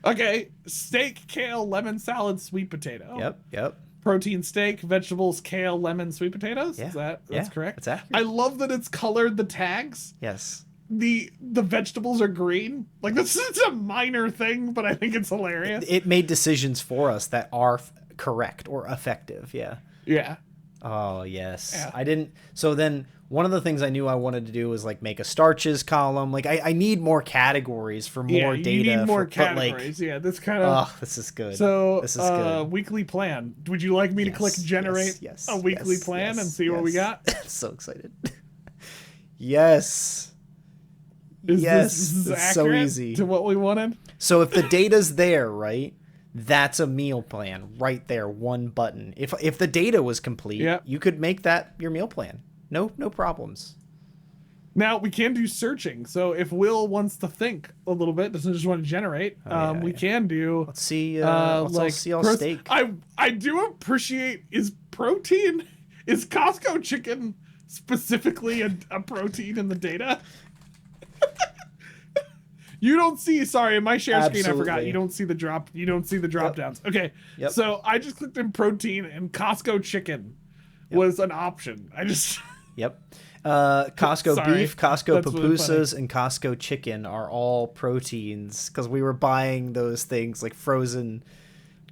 Okay. Steak, kale, lemon salad, sweet potato. Yep. Protein steak, vegetables, kale, lemon, sweet potatoes. Yeah. Is that's correct? That's accurate. I love that it's colored the tags. Yes. The vegetables are green. Like, this is a minor thing, but I think it's hilarious. It made decisions for us that are correct or effective. Yeah. Yeah. Oh, yes. Yeah. I didn't. So then one of the things I knew I wanted to do was like make a starches column. Like I need more categories for more data. You need more categories. This kind of. Oh, this is good. So this is good. Weekly plan. Would you like me to click generate a weekly plan and see what we got? So excited. Yes. Is this it's so easy to what we wanted. So if the data's there, right? That's a meal plan right there, one button. If the data was complete, you could make that your meal plan. No problems. Now we can do searching. So if Will wants to think a little bit, doesn't just want to generate, we can do. Let's see. Let's see all steak. I do appreciate is Costco chicken specifically a protein in the data. You don't see, sorry, in my share screen, I forgot. You don't see the drop downs. Okay. Yep. So I just clicked in protein and Costco chicken was an option. Yep. Costco beef, Costco pupusas, really and Costco chicken are all proteins because we were buying those things like frozen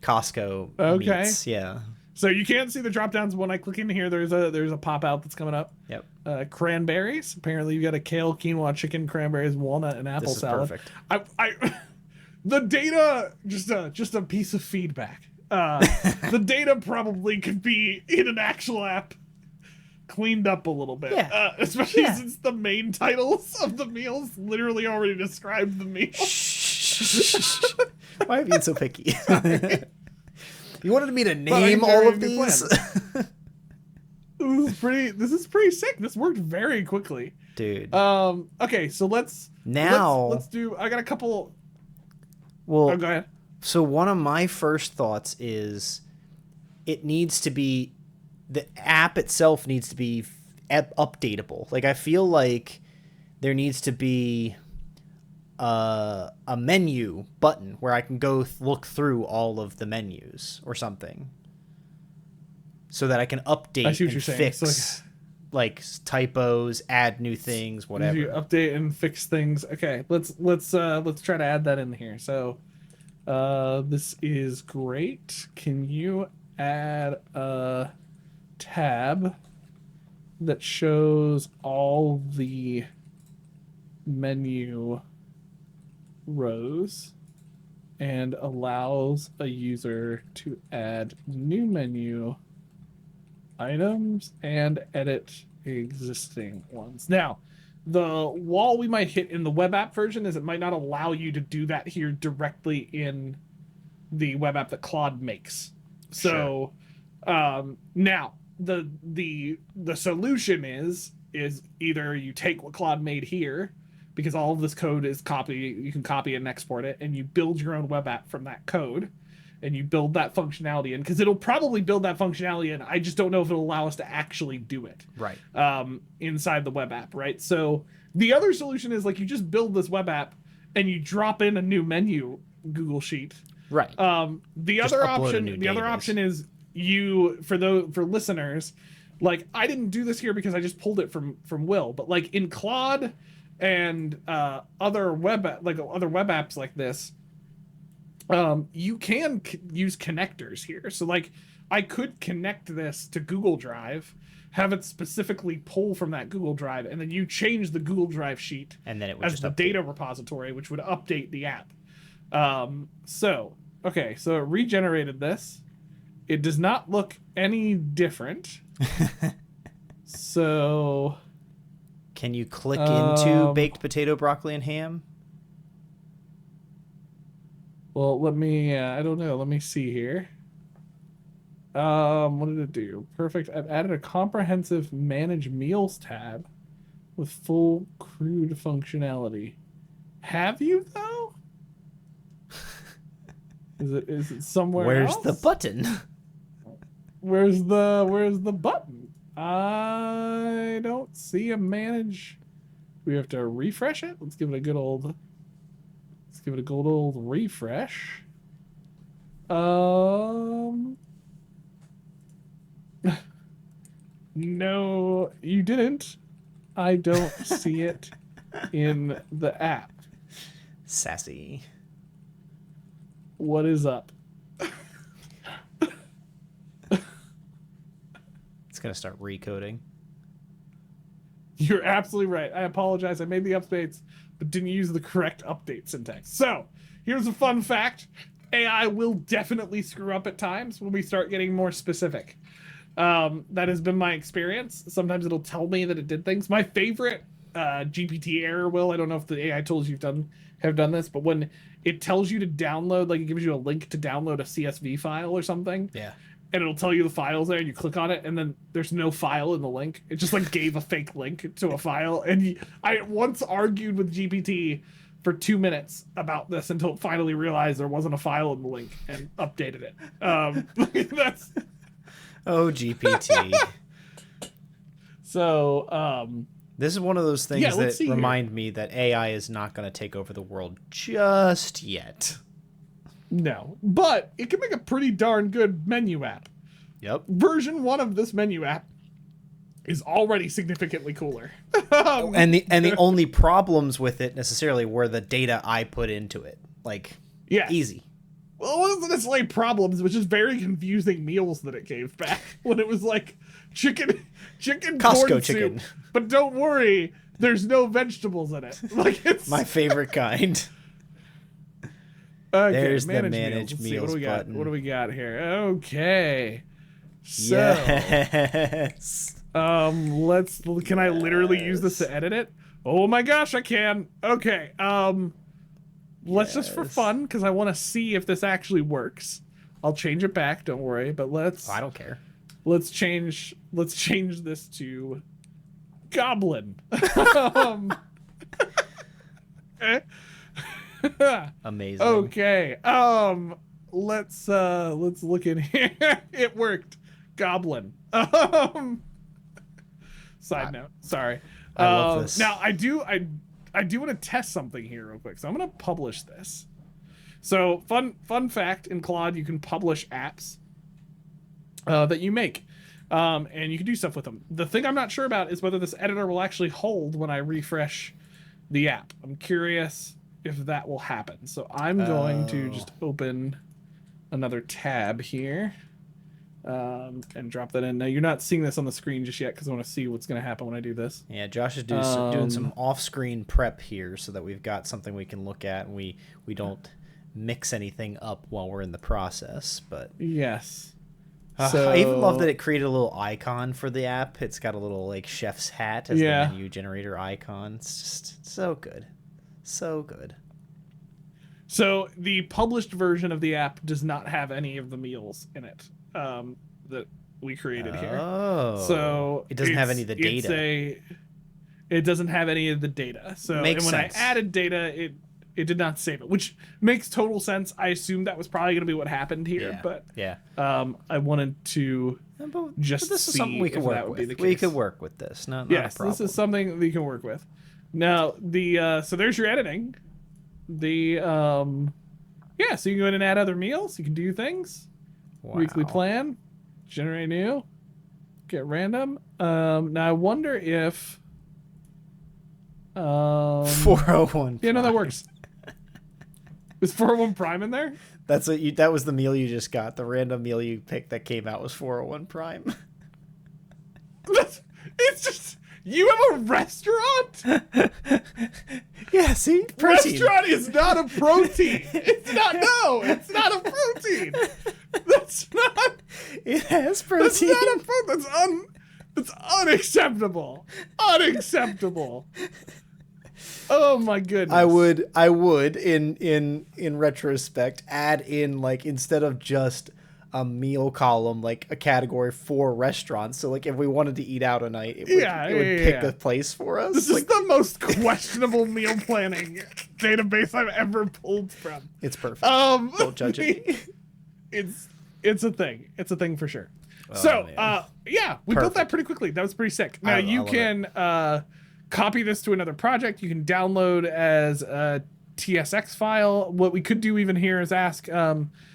Costco meats. Yeah. So you can't see the drop downs. When I click in here, there's a pop out that's coming up. Yep. Cranberries. Apparently you got a kale, quinoa, chicken, cranberries, walnut, and apple salad. Perfect. The data, just a piece of feedback. The data probably could be in an actual app cleaned up a little bit. Yeah. Especially since the main titles of the meals literally already describe the meal. Why are you being so picky? You wanted me to name all of these? This is pretty sick. This worked very quickly, dude. Okay, so let's do. I got a couple. Well, go ahead. So one of my first thoughts is, it needs to be, the app itself needs to be updatable. Like I feel like there needs to be a menu button where I can go look through all of the menus or something, so that I can update and fix like typos, add new things, whatever. You update and fix things. Okay, let's try to add that in here. So this is great. Can you add a tab that shows all the menu rows and allows a user to add new menu items and edit existing ones. Now, the wall we might hit in the web app version is it might not allow you to do that here directly in the web app that Claude makes. So now the solution is either you take what Claude made here, because all of this code is you can copy it and export it, and you build your own web app from that code, and you build that functionality in, because it'll probably build that functionality in. I just don't know if it'll allow us to actually do it inside the web app, right? So the other solution is like you just build this web app and you drop in a new menu Google Sheet. Right. The other option is for listeners, Like, I didn't do this here because I just pulled it from Will, but like in Claude and other web apps like this, you can use connectors here. So like, I could connect this to Google Drive, have it specifically pull from that Google Drive, and then you change the Google Drive sheet And then it would as just the update. data repository, which would update the app. So it regenerated this. It does not look any different. So Can you click into baked potato, broccoli, and ham? well, let me I don't know, let me see here. What did it do? Perfect. I've added a comprehensive manage meals tab with full crude functionality. Have you though? Is it somewhere Where's else? the button? Where's the button? I don't see a manage. We have to refresh it. Let's give it a good old refresh. No, you didn't. I don't see it in the app. Sassy. What is up? It's gonna start recoding. You're absolutely right. I apologize. I made the updates, but didn't use the correct update syntax. So, here's a fun fact. AI will definitely screw up at times when we start getting more specific. That has been my experience. Sometimes it'll tell me that it did things. My favorite GPT error, Will, I don't know if the AI tools you've done have done this, but when it tells you to download, like it gives you a link to download a CSV file or something. Yeah. And it'll tell you the files there, and you click on it, and then there's no file in the link. It just like gave a fake link to a file. And I once argued with GPT for 2 minutes about this until it finally realized there wasn't a file in the link and updated it. That's Oh, GPT. so. This is one of those things that remind me that AI is not going to take over the world just yet. No, but it can make a pretty darn good menu app. Yep. Version 1 of this menu app is already significantly cooler. And the only problems with it necessarily were the data I put into it. Like, yeah, easy. Well, it wasn't necessarily problems, it was just very confusing meals that it gave back when it was like chicken Costco corn chicken. soup. But don't worry, there's no vegetables in it. Like it's My favorite kind. Okay, There's the manage manage Let's see, meals what do we button. got? What do we got here? Okay. So, Yes. can I literally use this to edit it? Oh my gosh, I can. Okay. Let's just for fun, because I want to see if this actually works. I'll change it back, don't worry, but let's I don't care. Let's change this to Goblin. Amazing. Okay. Let's look in here. It worked. Goblin. Side note. Sorry. I love this. Now I do want to test something here real quick. So I'm gonna publish this. So fun fact, in Claude you can publish apps that you make. And you can do stuff with them. The thing I'm not sure about is whether this editor will actually hold when I refresh the app. I'm curious if that will happen. So I'm going to just open another tab here and drop that in. Now you're not seeing this on the screen just yet because I want to see what's going to happen when I do this. Yeah, Josh is doing some off-screen prep here so that we've got something we can look at and we don't mix anything up while we're in the process. But yes. I even love that it created a little icon for the app. It's got a little like chef's hat as the menu generator icon. It's just so good. So good. So the published version of the app does not have any of the meals in it that we created here. Oh. So it doesn't have any of the data. It doesn't have any of the data. So Makes when sense. I added data, it did not save it, which makes total sense. I assumed that was probably going to be what happened here, but I wanted to just this see is something we can if work that would with. be the case. We could work with this. Not a problem. This is something that you can work with. Now so there's your editing. So you can go in and add other meals. You can do things. Wow. Weekly plan, generate new. get random. Now I wonder if 401. yeah, no, that works. Was 401 Prime in there? That's what you. That was the meal you just got. The random meal you picked that came out was 401 Prime. It's just you have a restaurant. Yeah, see, protein. Restaurant is not a protein. It's not. No, it's not a protein. That's not. It has protein. That's not a protein. That's unacceptable. Unacceptable. Oh my goodness. I would in retrospect add in, like, instead of just a meal column, like a category for restaurants. So like if we wanted to eat out a night, it would pick a place for us. This is the most questionable meal planning database I've ever pulled from. It's perfect. Don't judge it. It's a thing. It's a thing for sure. Oh, so man. we built that pretty quickly. That was pretty sick. Now you can copy this to another project. You can download as a TSX file. What we could do even here is ask,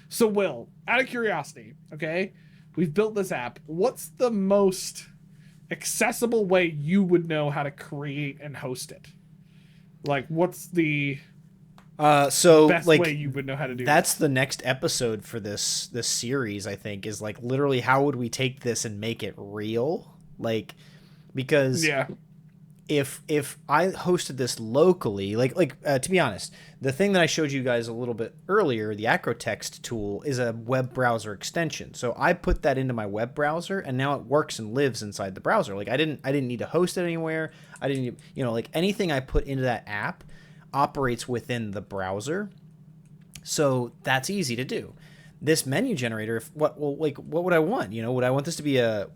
so Will, out of curiosity, okay, we've built this app. What's the most accessible way you would know how to create and host it? Like, what's the best way you would know how to do that's the next episode for this series, I think, is like literally how would we take this and make it real? Like, because if I hosted this locally, to be honest, the thing that I showed you guys a little bit earlier, the Acrotext tool, is a web browser extension. So I put that into my web browser, and now it works and lives inside the browser. Like I didn't need to host it anywhere. I didn't, like anything I put into that app operates within the browser. So that's easy to do. This menu generator, what would I want? Would I want this to be an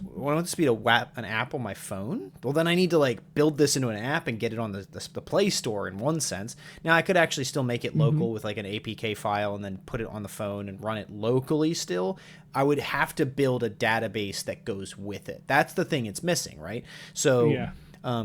app on my phone? Well, then I need to like build this into an app and get it on the Play Store in one sense. Now I could actually still make it local with like an APK file and then put it on the phone and run it locally still. I would have to build a database that goes with it. That's the thing it's missing, right? So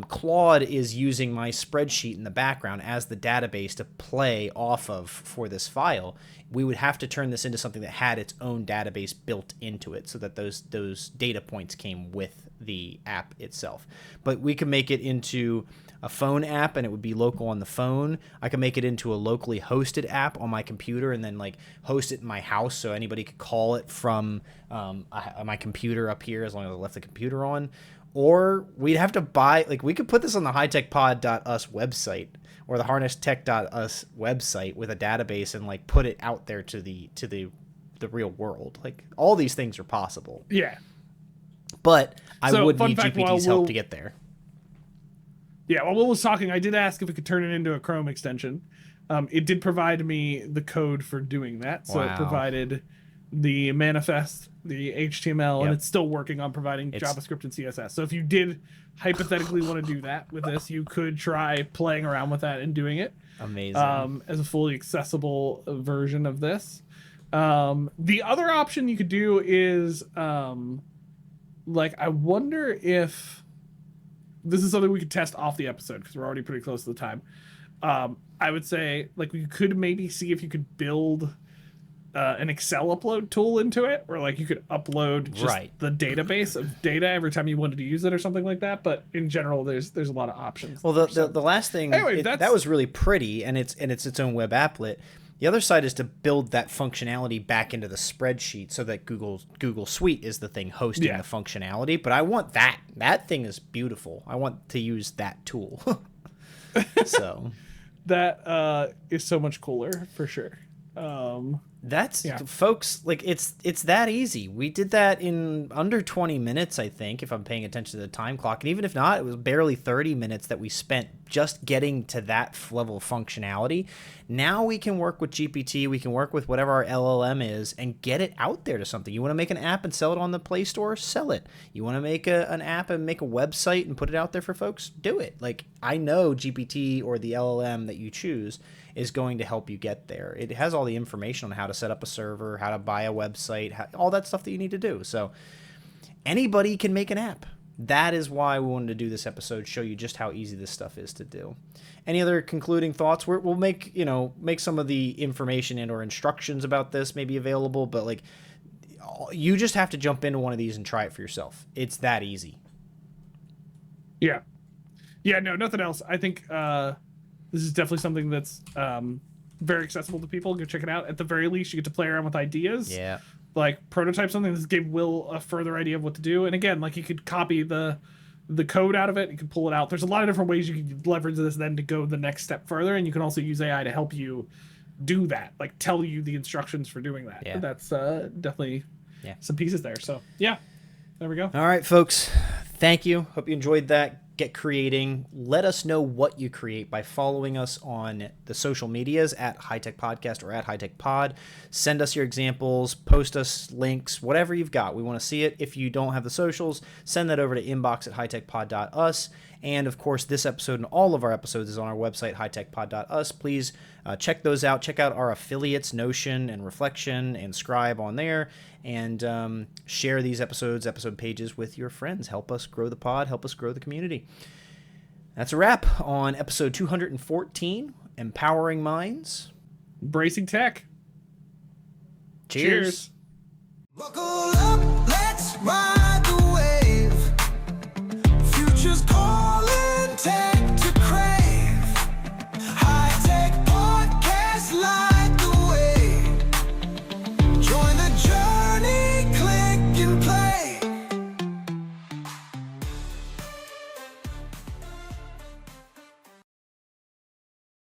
Claude is using my spreadsheet in the background as the database to play off of for this file. We would have to turn this into something that had its own database built into it so that those data points came with the app itself. But we could make it into a phone app and it would be local on the phone. I could make it into a locally hosted app on my computer and then like host it in my house so anybody could call it from my computer up here as long as I left the computer on. Or we'd have to buy, like, we could put this on the hightechpod.us website or the harnesstech.us website with a database and like put it out there to the real world. Like all these things are possible. Yeah. But I would need GPT's help to get there. Yeah, while Will was talking, I did ask if it could turn it into a Chrome extension. It did provide me the code for doing that. So it provided the manifest, the HTML, and it's still working on providing JavaScript and CSS. So if you did hypothetically want to do that with this, you could try playing around with that and doing it. Amazing. As a fully accessible version of this. The other option you could do is, I wonder if this is something we could test off the episode because we're already pretty close to the time. I would say, like, we could maybe see if you could build an Excel upload tool into it, or like you could upload just the database of data every time you wanted to use it or something like that. But in general, there's a lot of options. Well, the last thing, anyway, that was really pretty, and it's its own web applet. The other side is to build that functionality back into the spreadsheet so that Google Suite is the thing hosting the functionality. But I want that thing is beautiful. I want to use that tool. So that is so much cooler for sure. That's folks, like it's that easy. We did that in under 20 minutes, I think, if I'm paying attention to the time clock. And even if not, it was barely 30 minutes that we spent just getting to that level of functionality. Now we can work with GPT, we can work with whatever our LLM is and get it out there to something. You want to make an app and sell it on the Play Store? Sell it. You want to make an app and make a website and put it out there for folks? Do it. Like, I know GPT or the LLM that you choose is going to help you get there. It has all the information on how to set up a server, how to buy a website, all that stuff that you need to do. So anybody can make an app. That is why we wanted to do this episode, show you just how easy this stuff is to do. Any other concluding thoughts? We'll make some of the information and or instructions about this maybe available, but like you just have to jump into one of these and try it for yourself. It's that easy. Yeah. Yeah, no, nothing else. I think this is definitely something that's very accessible to people. Go check it out. At the very least, you get to play around with ideas. Yeah. Like prototype something. This gave Will a further idea of what to do. And again, like you could copy the code out of it. You can pull it out. There's a lot of different ways you can leverage this then to go the next step further. And you can also use AI to help you do that. Like tell you the instructions for doing that. Yeah. That's definitely some pieces there. So yeah, there we go. All right, folks. Thank you. Hope you enjoyed that. Get creating. Let us know what you create by following us on the social medias at High Tech Podcast or at High Tech Pod. Send us your examples, post us links, whatever you've got. We want to see it. If you don't have the socials, send that over to inbox at hightechpod.us. And of course, this episode and all of our episodes is on our website, hightechpod.us. Please check those out. Check out our affiliates, Notion and Reflection and Scribe on there. And share these episode pages with your friends. Help us grow the pod. Help us grow the community. That's a wrap on episode 214, Empowering Minds. Embracing tech. Cheers. Cheers.